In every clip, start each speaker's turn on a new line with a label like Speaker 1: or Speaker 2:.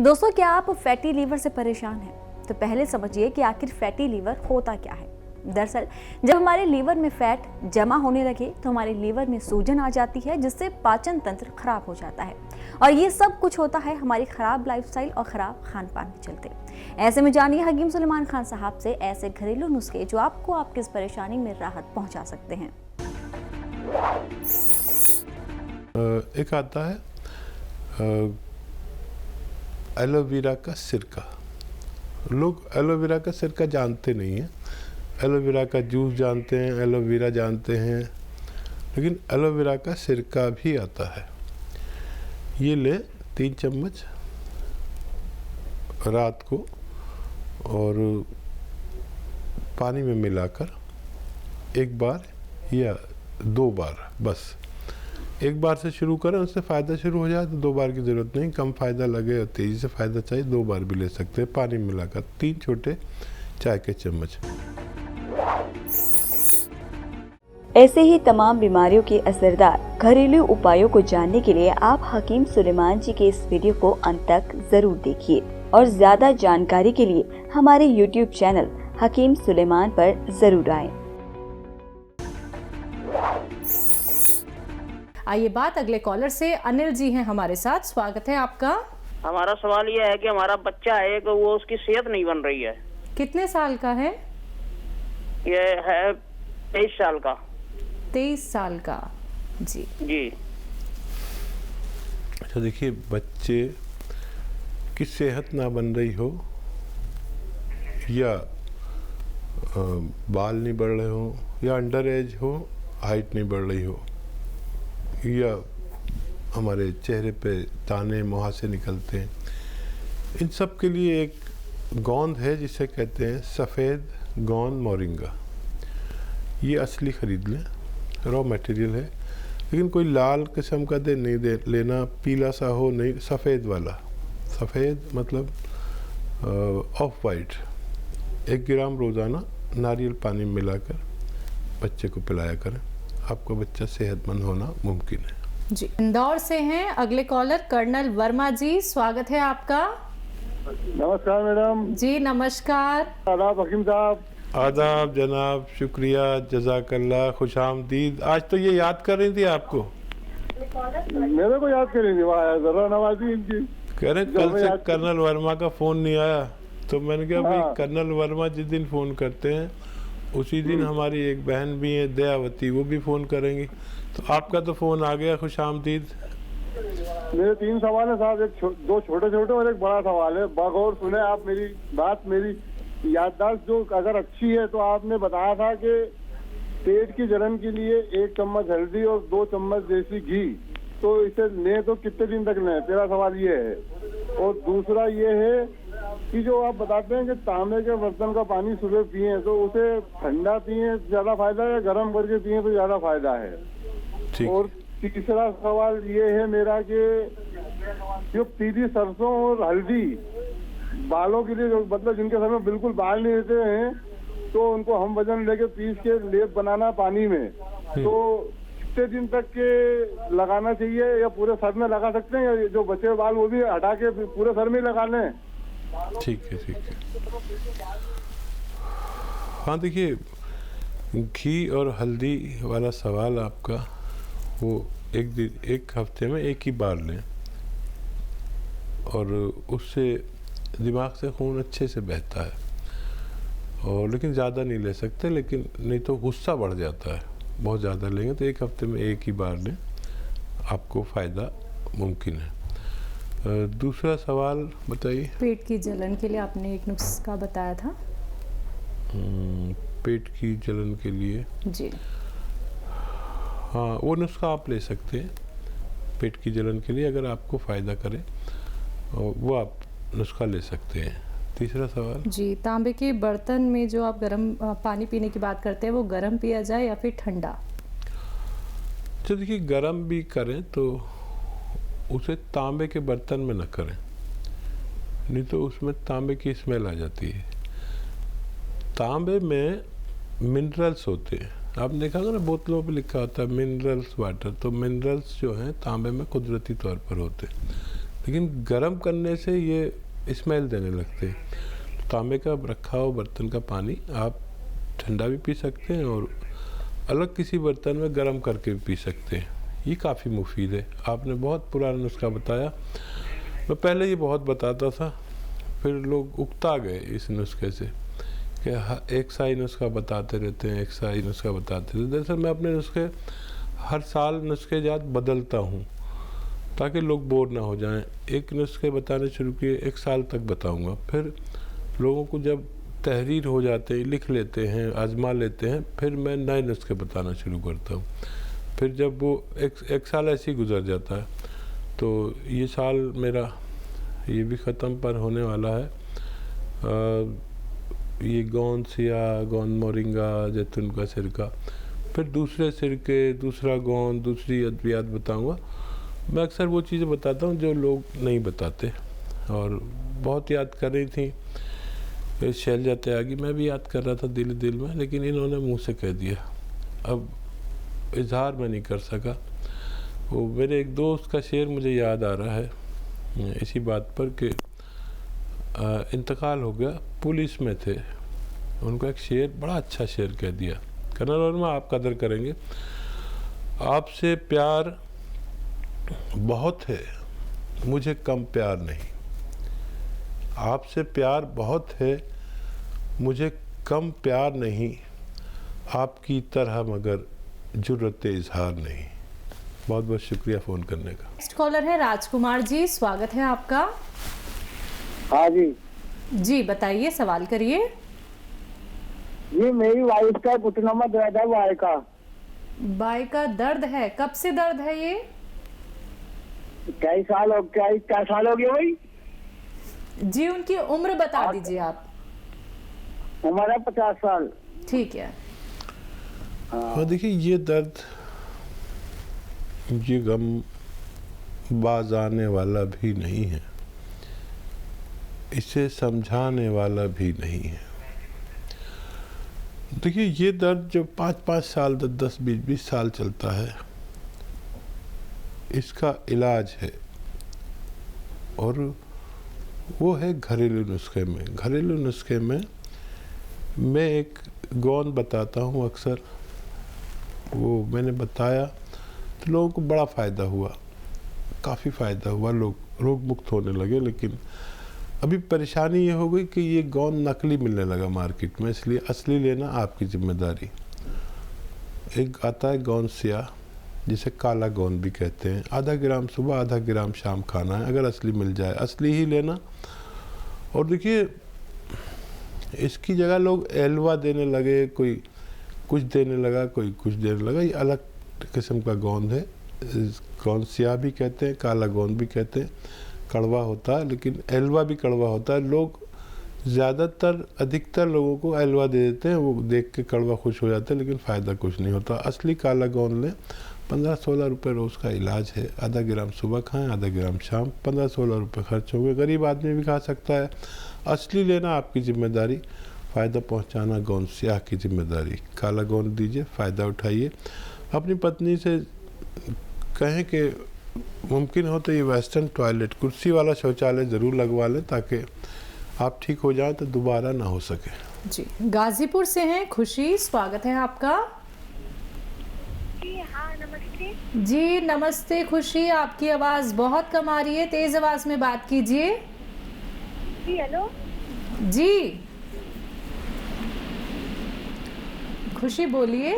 Speaker 1: दोस्तों, क्या आप फैटी लीवर से परेशान हैं? तो पहले समझिए कि आखिर फैटी लीवर होता क्या है। दरअसल जब हमारे लीवर में फैट जमा होने लगे तो हमारे लीवर में सूजन आ जाती है, जिससे पाचन तंत्र खराब हो जाता है। और ये सब कुछ होता है हमारी खराब लाइफस्टाइल और खराब खान पान के चलते। ऐसे में जानिए हकीम सुलेमान खान साहब से ऐसे घरेलू नुस्खे जो आपको आपकी इस परेशानी में राहत पहुंचा सकते हैं।
Speaker 2: एक आता है एलोवेरा का सिरका। लोग एलोवेरा का सिरका जानते नहीं हैं। एलोवेरा का जूस जानते हैं, एलोवेरा जानते हैं, लेकिन एलोवेरा का सिरका भी आता है। ये ले 3 चम्मच रात को और पानी में मिलाकर एक बार या 2 बार, बस एक बार से शुरू करें, उससे फ़ायदा शुरू हो जाए तो 2 बार की ज़रूरत नहीं। कम फ़ायदा लगे और तेज़ी से फ़ायदा चाहिए 2 बार भी ले सकते हैं। पानी मिलाकर 3 छोटे चाय के चम्मच।
Speaker 3: ऐसे ही तमाम बीमारियों के असरदार घरेलू उपायों को जानने के लिए आप हकीम सुलेमान जी के इस वीडियो को अंत तक जरूर देखिए और ज्यादा जानकारी के लिए हमारे YouTube चैनल हकीम सुलेमान पर जरूर आएं।
Speaker 4: आइए बात अगले कॉलर से। अनिल जी हैं हमारे साथ, स्वागत है आपका।
Speaker 5: हमारा सवाल यह है कि हमारा बच्चा है कि वो उसकी सेहत नहीं बन रही है।
Speaker 4: कितने साल का है?
Speaker 5: ये है 23 साल का।
Speaker 4: 23 साल का जी
Speaker 5: जी।
Speaker 2: अच्छा, देखिए, बच्चे की सेहत ना बन रही हो या बाल नहीं बढ़ रहे हो या अंडर एज हो, हाइट नहीं बढ़ रही हो या हमारे चेहरे पे ताने मुहासे निकलते हैं, इन सब के लिए एक गोंद है जिसे कहते हैं सफ़ेद गोंद मोरिंगा। ये असली ख़रीद लें, रॉ मटेरियल है, लेकिन कोई लाल किस्म का नहीं दे लेना, पीला सा हो नहीं, सफ़ेद वाला। सफ़ेद मतलब ऑफ वाइट। 1 ग्राम रोज़ाना नारियल पानी में मिलाकर बच्चे को पिलाया करें, आपका बच्चा सेहतमंद होना मुमकिन है।
Speaker 4: जी। इंदौर से हैं अगले कॉलर कर्नल वर्मा जी, स्वागत है आपका।
Speaker 6: नमस्कार मैडम
Speaker 4: जी नमस्कार।
Speaker 6: आदाब हकीम साहब।
Speaker 2: आदाब जनाब, शुक्रिया, जज़ाकल्लाह, खुशामदीद। आज तो ये याद कर रही थी आपको।
Speaker 6: मेरे को याद कर रही थी, वाह जरा नवाजी इनकी।
Speaker 2: कह रहे कल से कर्नल वर्मा का फ़ोन नहीं आया, तो मैंने कहा भाई कर्नल वर्मा जिस दिन फ़ोन करते हैं उसी दिन हमारी एक बहन भी है दयावती, वो भी फ़ोन करेंगी। तो आपका तो फ़ोन आ गया, खुशामदीद।
Speaker 6: मेरे 3 सवाल है साहब, 2 छोटे छोटे और एक बड़ा सवाल है। बगौर सुने आप मेरी बात। मेरी याददाश्त जो अगर अच्छी है तो आपने बताया था कि पेट की जलन के लिए 1 चम्मच हल्दी और 2 चम्मच देसी घी, तो इसे लें तो कितने दिन तक लें? मेरा सवाल ये है। और दूसरा ये है कि जो आप बताते हैं कि तांबे के बर्तन का पानी सुबह पिए तो उसे ठंडा पिए ज्यादा फायदा है या गर्म करके पिए तो ज्यादा फायदा है? और तीसरा सवाल ये है मेरा कि जो पीली सरसों और हल्दी बालों के लिए, जो मतलब जिनके सर में बिल्कुल बाल नहीं रहते हैं, तो उनको हम वजन लेके पीस के लेप बनाना पानी में, तो कितने दिन तक के लगाना चाहिए या पूरे सर में लगा सकते हैं, या जो बचे बाल वो भी हटा के पूरे सर में लगा लें?
Speaker 2: ठीक है, ठीक है। हाँ, देखिए, घी और हल्दी वाला सवाल आपका, वो एक हफ्ते में 1 ही बार लें और उससे दिमाग से खून अच्छे से बहता है। और लेकिन ज़्यादा नहीं ले सकते, लेकिन नहीं तो गुस्सा बढ़ जाता है। बहुत ज़्यादा लेंगे तो 1 हफ्ते में 1 ही बार लें, आपको फ़ायदा मुमकिन है। दूसरा सवाल बताइए।
Speaker 4: पेट की जलन के लिए आपने एक नुस्खा बताया था।
Speaker 2: पेट की जलन के लिए
Speaker 4: जी
Speaker 2: हाँ, वो नुस्खा आप ले सकते हैं पेट की जलन के लिए, अगर आपको फ़ायदा करे वो आप नुस्खा ले सकते हैं। तीसरा सवाल
Speaker 4: जी, तांबे के बर्तन में जो आप गर्म पानी पीने की बात करते हैं, वो गर्म पिया जाए या फिर ठंडा?
Speaker 2: तो देखिए, गर्म भी करें तो उसे तांबे के बर्तन में न करें, नहीं तो उसमें तांबे की स्मेल आ जाती है। तांबे में मिनरल्स होते हैं, आपने देखा होगा ना, बोतलों पे लिखा होता है मिनरल्स वाटर, तो मिनरल्स जो हैं तांबे में कुदरती तौर पर होते हैं। लेकिन गर्म करने से ये स्मेल देने लगते हैं। तांबे का रखा हुआ बर्तन का पानी आप ठंडा भी पी सकते हैं और अलग किसी बर्तन में गर्म करके भी पी सकते हैं। ये काफ़ी मुफीद है। आपने बहुत पुराना नुस्खा बताया। मैं पहले ये बहुत बताता था, फिर लोग उकता गए इस नुस्खे से कि एक सा ही नुस्खा बताते रहते हैं, एक सा ही नुस्खा बताते रहते हैं। दरअसल मैं अपने नुस्खे हर साल नुस्खे जात बदलता हूँ ताकि लोग बोर ना हो जाएं। एक नुस्खे बताने शुरू किए, 1 साल तक बताऊँगा, फिर लोगों को जब तहरीर हो जाते हैं, लिख लेते हैं, आजमा लेते हैं, फिर मैं नए नुस्खे बताना शुरू करता हूँ। फिर जब वो एक साल ऐसे ही गुजर जाता है, तो ये साल मेरा ये भी ख़त्म पर होने वाला है। ये गोंद सिया, गोंद मोरिंगा, जैतून का सिरका, फिर दूसरे सिरके, दूसरा गोंद, दूसरी अद्वियात बताऊँगा। मैं अक्सर वो चीज़ें बताता हूँ जो लोग नहीं बताते, और बहुत याद कर रही थी शैलजा त्यागी, मैं भी याद कर रहा था दिल में, लेकिन इन्होंने मुंह से कह दिया, अब इजहार मैं नहीं कर सका। वो मेरे एक दोस्त का शेर मुझे याद आ रहा है इसी बात पर कि इंतकाल हो गया, पुलिस में थे, उनको एक शेर, बड़ा अच्छा शेर कह दिया, कर्नल वर्मा आप कदर करेंगे, आपसे प्यार बहुत है, मुझे कम प्यार नहीं। आपसे प्यार बहुत है, मुझे कम प्यार नहीं, आपकी तरह मगर जुर्रत इजहार नहीं। बहुत बहुत शुक्रिया फ़ोन करने का।
Speaker 4: नेक्स्ट कॉलर है राजकुमार जी, स्वागत है आपका।
Speaker 7: हाँ जी
Speaker 4: जी बताइए, सवाल करिए।
Speaker 7: ये मेरी वाइफ का घुटना में दर्द है,
Speaker 4: बाई का दर्द है, कब से दर्द है ये?
Speaker 7: क्या साल हो गया भाई?
Speaker 4: जी उनकी उम्र बता दीजिए आप।
Speaker 7: हमारा 50 साल।
Speaker 4: ठीक है।
Speaker 2: हाँ देखिए, ये दर्द, ये गम बाज आने वाला भी नहीं है, इसे समझाने वाला भी नहीं है। देखिए ये दर्द जो 5-5 साल, 10-10, 20-20 साल चलता है, इसका इलाज है, और वो है घरेलू नुस्खे में। घरेलू नुस्खे में मैं एक गोंद बताता हूँ अक्सर, वो मैंने बताया तो लोगों को बड़ा फ़ायदा हुआ, काफ़ी फ़ायदा हुआ, लोग रोग मुक्त होने लगे। लेकिन अभी परेशानी ये हो गई कि ये गोंद नकली मिलने लगा मार्केट में, इसलिए असली लेना आपकी जिम्मेदारी। एक आता है गोंद सिया, जिसे काला गोंद भी कहते हैं, आधा ग्राम सुबह, आधा ग्राम शाम खाना है। अगर असली मिल जाए असली ही लेना। और देखिए इसकी जगह लोग एलवा देने लगे, कोई कुछ देने लगा, कोई कुछ देने लगा। ये अलग किस्म का गोंद है, गोंद सिया भी कहते हैं, काला गोंद भी कहते हैं। कड़वा होता है, लेकिन एलवा भी कड़वा होता है। लोग ज़्यादातर, अधिकतर लोगों को एलवा दे देते हैं, वो देख के कड़वा खुश हो जाते हैं, लेकिन फ़ायदा कुछ नहीं होता। असली काला गोंद लें, 15-16 रुपये रोज़ का इलाज है। आधा ग्राम सुबह खाएं, आधा ग्राम शाम, 15-16 रुपये खर्च होंगे। गरीब आदमी भी खा सकता है। असली लेना आपकी जिम्मेदारी, फ़ायदा पहुंचाना गोंद सियाह की जिम्मेदारी। काला गोंद दीजिए, फ़ायदा उठाइए। अपनी पत्नी से कहें कि मुमकिन हो तो ये वेस्टर्न टॉयलेट, कुर्सी वाला शौचालय ज़रूर लगवा लें, ताकि आप ठीक हो जाए तो दोबारा ना हो सके।
Speaker 4: जी गाजीपुर से हैं खुशी, स्वागत है आपका।
Speaker 8: जी हाँ नमस्ते।
Speaker 4: जी नमस्ते खुशी, आपकी आवाज़ बहुत कम आ रही है, तेज़ आवाज़ में बात कीजिए।
Speaker 8: जी हेलो।
Speaker 4: जी खुशी बोलिए।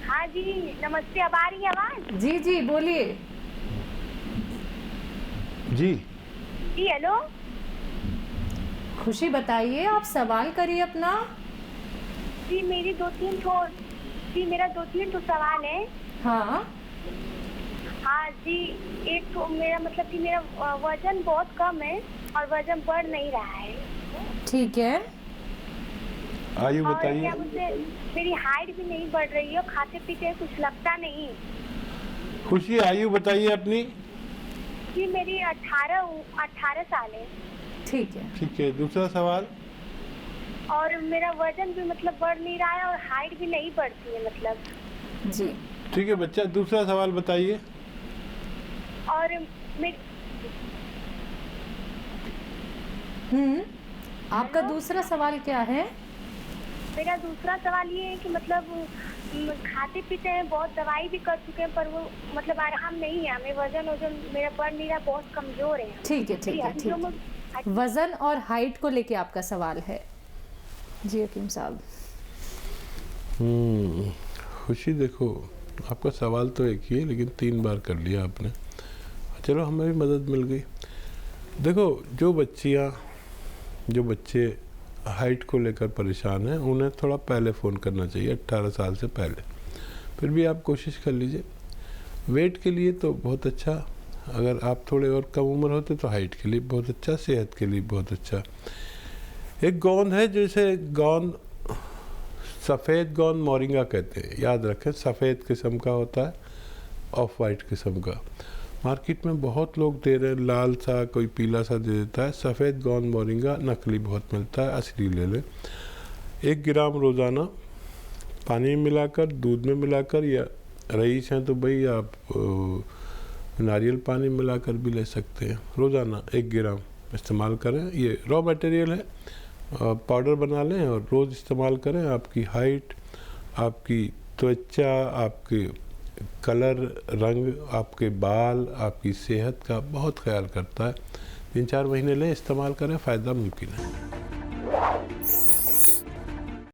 Speaker 8: हाँ जी नमस्ते, अब आ रही है आवाज़?
Speaker 4: जी जी बोलिए।
Speaker 2: जी
Speaker 8: जी हेलो।
Speaker 4: खुशी बताइए, आप सवाल करिए अपना।
Speaker 8: जी मेरा 2-3 तो सवाल है।
Speaker 4: हाँ
Speaker 8: हाँ जी, एक तो मेरा मतलब कि मेरा वजन बहुत कम है और वजन बढ़ नहीं रहा है।
Speaker 4: ठीक है।
Speaker 2: आयु
Speaker 8: और
Speaker 2: बताइए।
Speaker 8: क्या मुझे, मेरी हाइट भी नहीं बढ़ रही है, खाते पीते कुछ लगता नहीं।
Speaker 2: खुशी आयु बताइए अपनी।
Speaker 8: जी मेरी 18 साल है।
Speaker 4: ठीक है।
Speaker 2: ठीक है, दूसरा सवाल।
Speaker 8: और मेरा वजन भी मतलब बढ़ नहीं रहा है और हाइट भी नहीं बढ़ती है मतलब।
Speaker 4: जी
Speaker 2: ठीक है बच्चा, दूसरा सवाल बताइए।
Speaker 8: और
Speaker 4: आपका दूसरा सवाल क्या है?
Speaker 8: मेरा दूसरा सवाल ये है कि मतलब खाते पीते हैं, बहुत दवाई भी कर चुके हैं, पर वो मतलब आराम नहीं है हमें। वजन मेरा बढ़ नहीं रहा, बहुत कमजोर है।
Speaker 4: ठीक है। वजन और हाइट को लेके आपका सवाल है जी हकीम साहब।
Speaker 2: खुशी, देखो आपका सवाल तो एक ही है, लेकिन 3 बार कर लिया आपने। चलो, हमें भी मदद मिल गई। देखो, जो बच्चे हाइट को लेकर परेशान हैं, उन्हें थोड़ा पहले फ़ोन करना चाहिए, 18 साल से पहले। फिर भी आप कोशिश कर लीजिए। वेट के लिए तो बहुत अच्छा, अगर आप थोड़े और कम उम्र होते तो हाइट के लिए बहुत अच्छा, सेहत के लिए बहुत अच्छा। एक गोंद है, जैसे गोंद, सफ़ेद गोंद मोरिंगा कहते हैं, याद रखें। सफ़ेद किस्म का होता है, ऑफ वाइट किस्म का। मार्केट में बहुत लोग दे रहे हैं, लाल सा, कोई पीला सा दे देता है। सफ़ेद गोंद मोरिंगा नकली बहुत मिलता है, असली ले लें। 1 ग्राम रोज़ाना पानी में मिलाकर, दूध में मिलाकर, या रईस हैं तो भाई आप नारियल पानी मिलाकर भी ले सकते हैं। रोज़ाना 1 ग्राम इस्तेमाल करें। ये रॉ मटेरियल है, पाउडर बना लें और रोज़ इस्तेमाल करें। आपकी हाइट, आपकी त्वचा, आपके कलर, रंग, आपके बाल, आपकी सेहत का बहुत ख्याल करता है। 3-4 महीने लें, इस्तेमाल करें, फ़ायदा मुमकिन है।